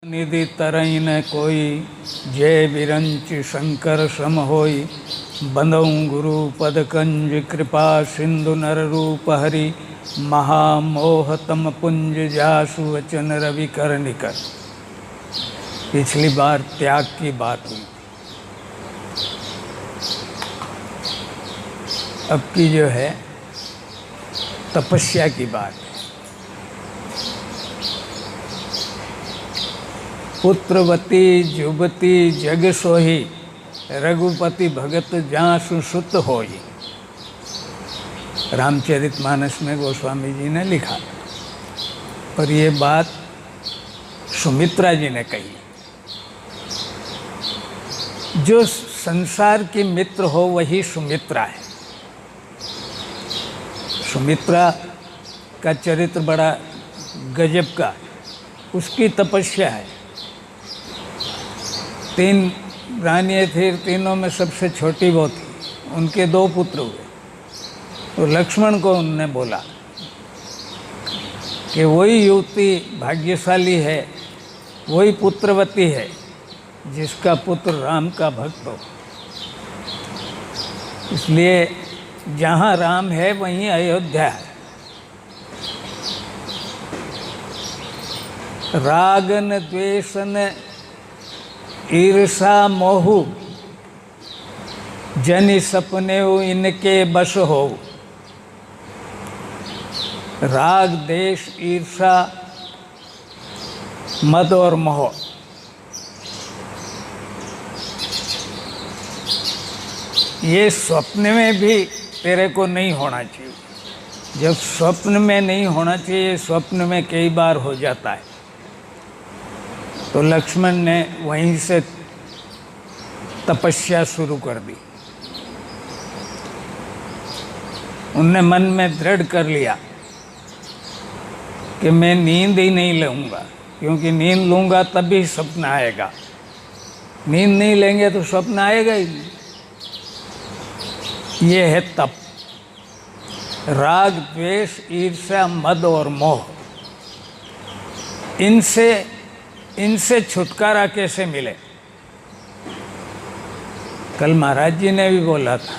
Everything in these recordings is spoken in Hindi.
निधि तरई न कोई, जय विरंच शंकर सम होई। बंदऊ गुरु पद कंज कृपा सिंधु नर रूप हरि। महामोह तम पुंज जासु वचन रवि कर निकर। पिछली बार त्याग की बात हुई, अब की जो है तपस्या की बात है। पुत्रवती जुबती जग सोही, रघुपति भगत जासु सुत होई। रामचरितमानस में गोस्वामी जी ने लिखा, और ये बात सुमित्रा जी ने कही। जो संसार की मित्र हो वही सुमित्रा है। सुमित्रा का चरित्र बड़ा गजब का, उसकी तपस्या है। 3 रानियाँ थी, तीनों में सबसे छोटी वो थी। उनके 2 पुत्र हुए, तो लक्ष्मण को उनने बोला कि वही युवती भाग्यशाली है, वही पुत्रवती है जिसका पुत्र राम का भक्त हो। इसलिए जहाँ राम है वहीं अयोध्या है। रागन द्वेषन ईर्षा मोहु, जनि सपने इनके बस हो। राग देश ईर्षा मद और मोह, ये स्वप्न में भी तेरे को नहीं होना चाहिए। जब स्वप्न में नहीं होना चाहिए, स्वप्न में कई बार हो जाता है। तो लक्ष्मण ने वहीं से तपस्या शुरू कर दी। उनने मन में दृढ़ कर लिया कि मैं नींद ही नहीं लूँगा, क्योंकि नींद लूँगा तभी स्वप्न आएगा। नींद नहीं लेंगे तो स्वप्न आएगा ही नहीं। ये है तप। राग द्वेष ईर्ष्या मद और मोह, इनसे छुटकारा कैसे मिले। कल महाराज जी ने भी बोला था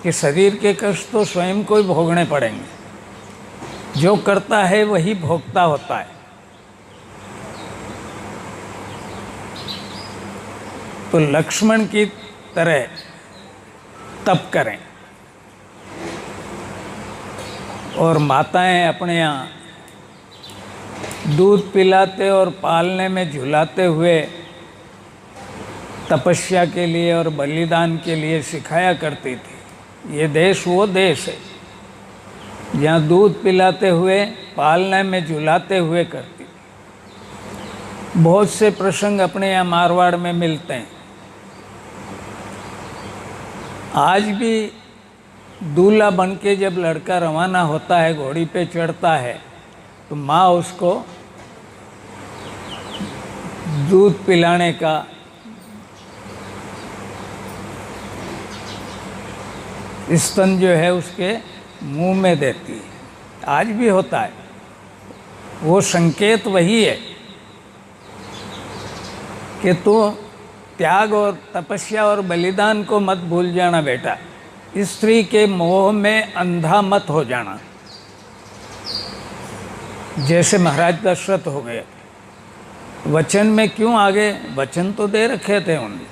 कि शरीर के कष्ट तो स्वयं को ही भोगने पड़ेंगे। जो करता है वही भोगता होता है। तो लक्ष्मण की तरह तप करें। और माताएं अपने यहाँ दूध पिलाते और पालने में झुलाते हुए तपस्या के लिए और बलिदान के लिए सिखाया करती थी। ये देश वो देश है जहाँ दूध पिलाते हुए पालने में झुलाते हुए करती थी। बहुत से प्रसंग अपने यहाँ मारवाड़ में मिलते हैं। आज भी दूल्हा बन के जब लड़का रवाना होता है, घोड़ी पे चढ़ता है, तो माँ उसको दूध पिलाने का स्तन जो है उसके मुंह में देती है। आज भी होता है। वो संकेत वही है कि तू त्याग और तपस्या और बलिदान को मत भूल जाना बेटा। स्त्री के मोह में अंधा मत हो जाना। जैसे महाराज दशरथ हो गए, वचन में क्यों आगे, वचन तो दे रखे थे उन्होंने,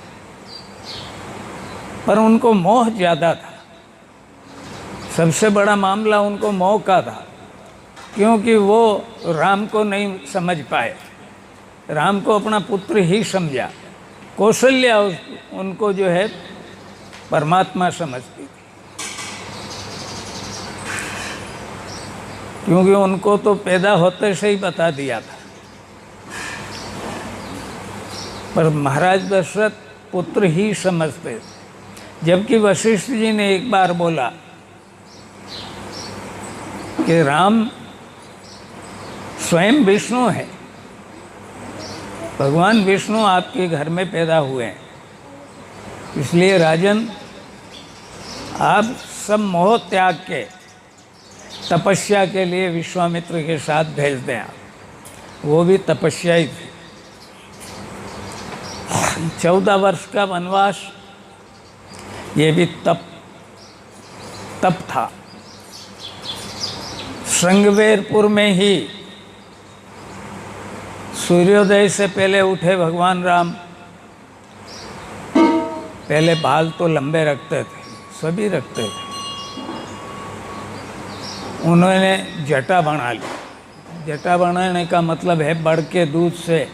पर उनको मोह ज़्यादा था। सबसे बड़ा मामला उनको मोह का था, क्योंकि वो राम को नहीं समझ पाए। राम को अपना पुत्र ही समझा। कौशल्या उनको जो है परमात्मा समझती थी, क्योंकि उनको तो पैदा होते से ही बता दिया था। पर महाराज दशरथ पुत्र ही समझते थे। जबकि वशिष्ठ जी ने एक बार बोला कि राम स्वयं विष्णु है, भगवान विष्णु आपके घर में पैदा हुए हैं। इसलिए राजन, आप सब मोह त्याग के तपस्या के लिए विश्वामित्र के साथ भेज दें। आप वो भी तपस्या ही थी। 14 वर्ष का वनवास, ये भी तप था। श्रृंगवेरपुर में ही सूर्योदय से पहले उठे भगवान राम। पहले बाल तो लंबे रखते थे, सभी रखते थे। उन्होंने जटा बना ली। जटा बनाने का मतलब है बढ़ के दूध से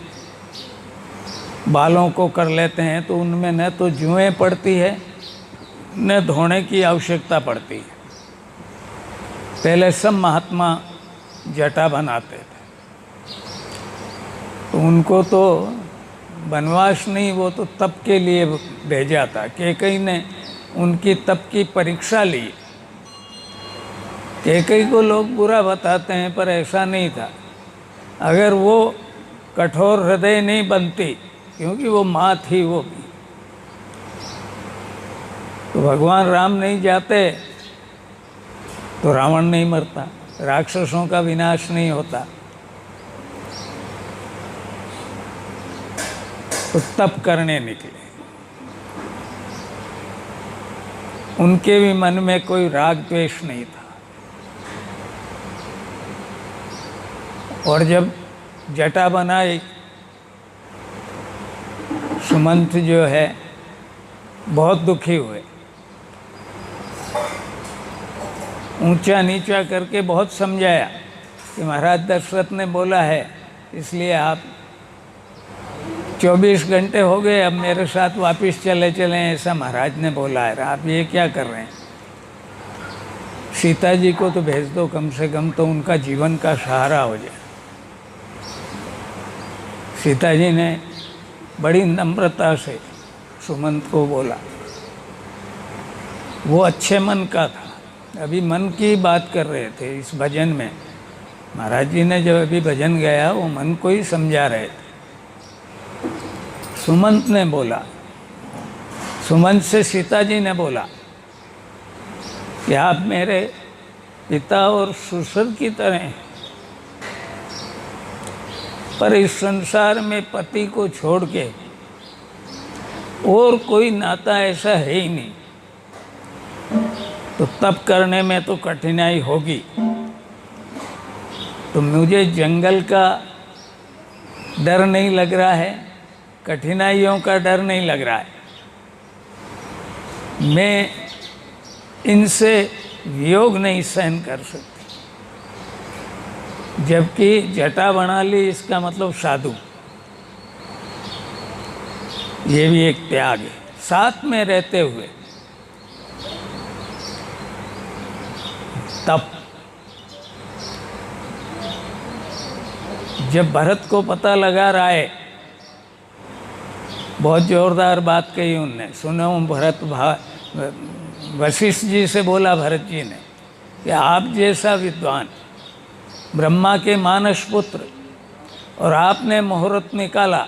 बालों को कर लेते हैं, तो उनमें न तो जुएं पड़ती है न धोने की आवश्यकता पड़ती है। पहले सब महात्मा जटा बनाते थे, तो उनको तो वनवास नहीं, वो तो तप के लिए भेजा था। कैकेयी ने उनकी तप की परीक्षा ली। कैकेयी को लोग बुरा बताते हैं, पर ऐसा नहीं था। अगर वो कठोर हृदय नहीं बनती, क्योंकि वो माँ थी वो भी, तो भगवान राम नहीं जाते तो रावण नहीं मरता, राक्षसों का विनाश नहीं होता। तो तप करने निकले। उनके भी मन में कोई राग द्वेष नहीं था। और जब जटा बनाई, सुमंत जो है बहुत दुखी हुए। ऊंचा नीचा करके बहुत समझाया कि महाराज दशरथ ने बोला है, इसलिए आप 24 घंटे हो गए, अब मेरे साथ वापस चले चलें, ऐसा महाराज ने बोला है। आप ये क्या कर रहे हैं? सीता जी को तो भेज दो, कम से कम तो उनका जीवन का सहारा हो जाए। सीता जी ने बड़ी नम्रता से सुमंत को बोला। वो अच्छे मन का था। अभी मन की बात कर रहे थे इस भजन में। महाराज जी ने जब अभी भजन गाया, वो मन को ही समझा रहे थे। सुमंत ने बोला, सुमंत से सीता जी ने बोला कि आप मेरे पिता और ससुर की तरह हैं, पर इस संसार में पति को छोड़ के और कोई नाता ऐसा है ही नहीं, तो तप करने में तो कठिनाई होगी। तो मुझे जंगल का डर नहीं लग रहा है, कठिनाइयों का डर नहीं लग रहा है। मैं इनसे वियोग नहीं सहन कर सकती। जबकि जटा बना ली, इसका मतलब साधु। ये भी एक त्याग है। साथ में रहते हुए तप। जब भरत को पता लगा रहा है, बहुत जोरदार बात कही उनने, सुनो भरत वशिष्ठ जी से बोला भरत जी ने कि आप जैसा विद्वान, ब्रह्मा के मानस पुत्र, और आपने मुहूर्त निकाला,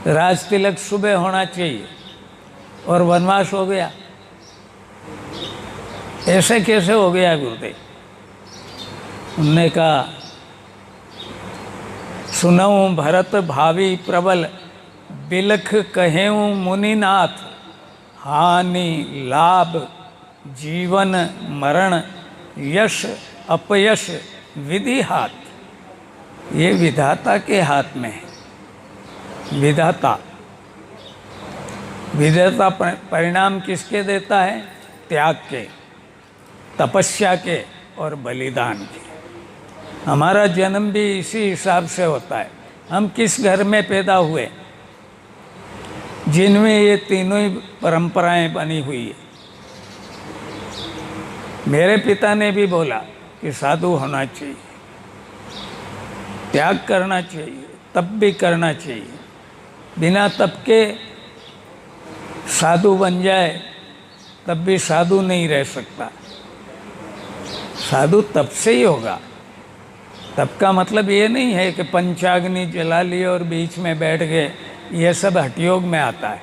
राज तिलक सुबह होना चाहिए और वनवास हो गया। ऐसे कैसे हो गया गुरुदेव? उनने कहा, सुनऊं भरत भावी प्रबल, बिलख कहेऊं मुनिनाथ, हानि लाभ जीवन मरण, यश अपयश विधि हाथ। ये विधाता के हाथ में है। विधाता परिणाम किसके देता है? त्याग के, तपस्या के और बलिदान के। हमारा जन्म भी इसी हिसाब से होता है। हम किस घर में पैदा हुए, जिनमें ये तीनों ही परंपराएं बनी हुई है। मेरे पिता ने भी बोला कि साधु होना चाहिए, त्याग करना चाहिए, तप भी करना चाहिए। बिना तप के साधु बन जाए तब भी साधु नहीं रह सकता। साधु तप से ही होगा। तप का मतलब ये नहीं है कि पंचाग्नि जला ली और बीच में बैठ गए, यह सब हठयोग में आता है।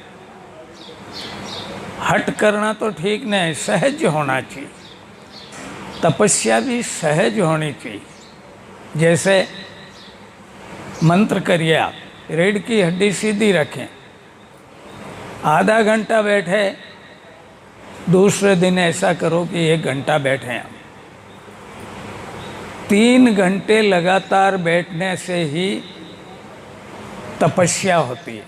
हट करना तो ठीक नहीं, सहज होना चाहिए। तपस्या भी सहज होनी चाहिए। जैसे मंत्र करिए आप, रीढ़ की हड्डी सीधी रखें, आधा घंटा बैठे, दूसरे दिन ऐसा करो कि 1 घंटा बैठें आप। 3 घंटे लगातार बैठने से ही तपस्या होती है।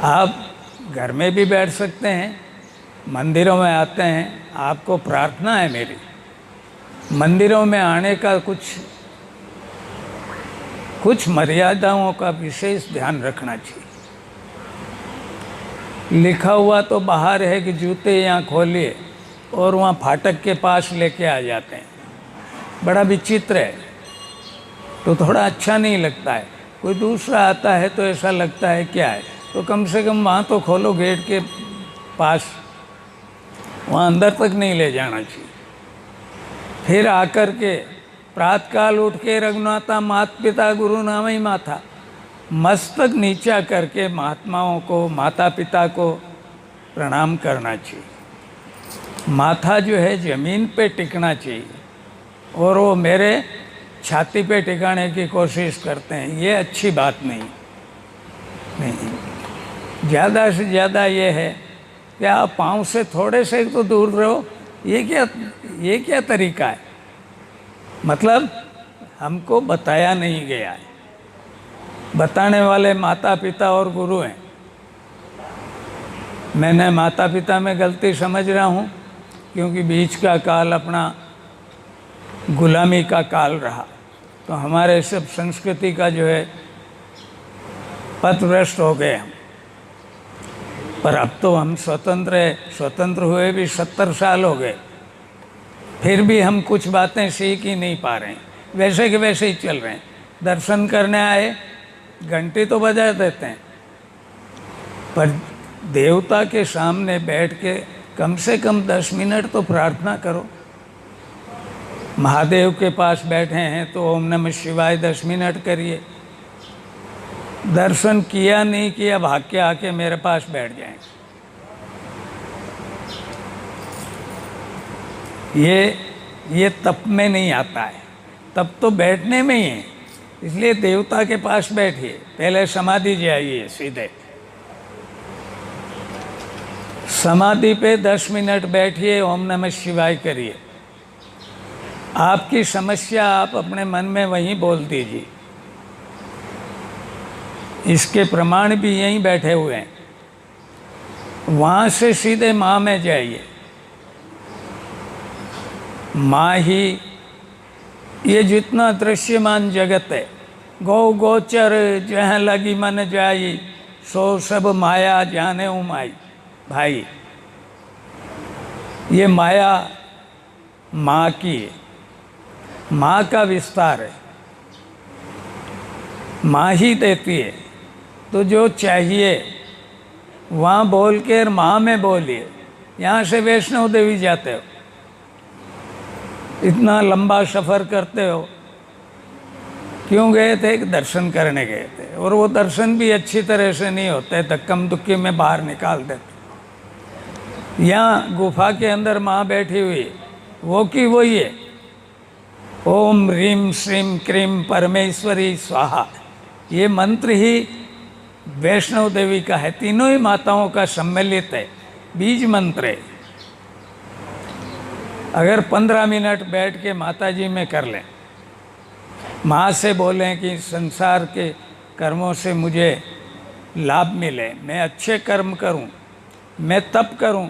आप घर में भी बैठ सकते हैं, मंदिरों में आते हैं, आपको प्रार्थना है मेरी, मंदिरों में आने का कुछ मर्यादाओं का विशेष ध्यान रखना चाहिए। लिखा हुआ तो बाहर है कि जूते यहाँ खोलिए, और वहाँ फाटक के पास लेके आ जाते हैं। बड़ा विचित्र है, तो थोड़ा अच्छा नहीं लगता है। कोई दूसरा आता है तो ऐसा लगता है क्या है, तो कम से कम वहाँ तो खोलो गेट के पास, वहाँ अंदर तक नहीं ले जाना चाहिए। फिर आकर के प्रातःकाल उठ के रघुनाथा मात पिता गुरु नाम ही माथा, मस्तक नीचा करके महात्माओं को, माता पिता को प्रणाम करना चाहिए। माथा जो है ज़मीन पे टिकना चाहिए, और वो मेरे छाती पे टिकाने की कोशिश करते हैं, ये अच्छी बात नहीं। ज़्यादा से ज़्यादा ये है कि आप पाँव से थोड़े से तो दूर रहो। ये क्या तरीका है? मतलब हमको बताया नहीं गया है, बताने वाले माता पिता और गुरु हैं। मैंने माता पिता में गलती समझ रहा हूँ, क्योंकि बीच का काल अपना गुलामी का काल रहा, तो हमारे सब संस्कृति का जो है पथभ्रष्ट हो गए हम। पर अब तो हम स्वतंत्र हुए भी 70 साल हो गए, फिर भी हम कुछ बातें सीख ही नहीं पा रहे हैं, वैसे के वैसे ही चल रहे हैं। दर्शन करने आए, घंटी तो बजा देते हैं, पर देवता के सामने बैठ के कम से कम 10 मिनट तो प्रार्थना करो। महादेव के पास बैठे हैं तो ओम नमः शिवाय 10 मिनट करिए। दर्शन किया नहीं किया, भाग के आके मेरे पास बैठ जाएं। ये तप में नहीं आता है, तप तो बैठने में ही है। इसलिए देवता के पास बैठिए, पहले समाधि जाइए, सीधे समाधि पे 10 मिनट बैठिए, ओम नमः शिवाय करिए। आपकी समस्या आप अपने मन में वहीं बोल दीजिए। इसके प्रमाण भी यहीं बैठे हुए हैं। वहाँ से सीधे माँ में जाइए। माँ ही ये जितना दृश्यमान जगत है, गौ गोचर जहाँ लगी मन जाई, सो सब माया जाने उमाई। भाई ये माया माँ की है, माँ का विस्तार है, माँ ही देती है। तो जो चाहिए वहाँ बोल के माँ में बोलिए। यहाँ से वैष्णो देवी जाते हो, इतना लंबा सफ़र करते हो, क्यों गए थे? दर्शन करने गए थे, और वो दर्शन भी अच्छी तरह से नहीं होते, धक्कम दुक्की में बाहर निकाल देते। यहाँ गुफा के अंदर माँ बैठी हुई है, वो की वही है, ओम ह्रीम श्रीम क्रीम परमेश्वरी स्वाहा। ये मंत्र ही वैष्णव देवी का है, तीनों ही माताओं का सम्मिलित है, बीज मंत्र है। अगर 15 मिनट बैठ के माता जी में कर लें, माँ से बोलें कि संसार के कर्मों से मुझे लाभ मिले, मैं अच्छे कर्म करूं, मैं तप करूं,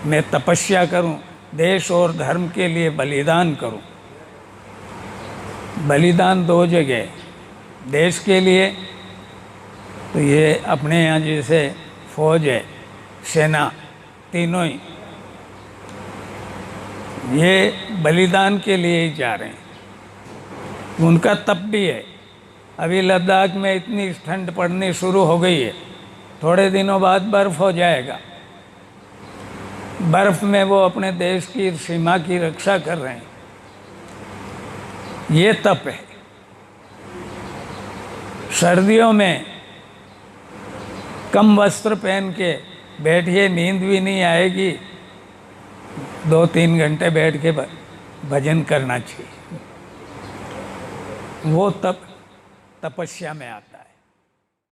मैं तपस्या करूं, देश और धर्म के लिए बलिदान करूं। बलिदान 2 जगह, देश के लिए तो ये अपने यहाँ जैसे फौज है, सेना, तीनों ही ये बलिदान के लिए ही जा रहे हैं। उनका तप भी है। अभी लद्दाख में इतनी ठंड पड़नी शुरू हो गई है, थोड़े दिनों बाद बर्फ़ हो जाएगा। बर्फ़ में वो अपने देश की सीमा की रक्षा कर रहे हैं। ये तप है। सर्दियों में कम वस्त्र पहन के बैठिए, नींद भी नहीं आएगी, 2-3 घंटे बैठ के भजन करना चाहिए। वो तप तपस्या में आता है।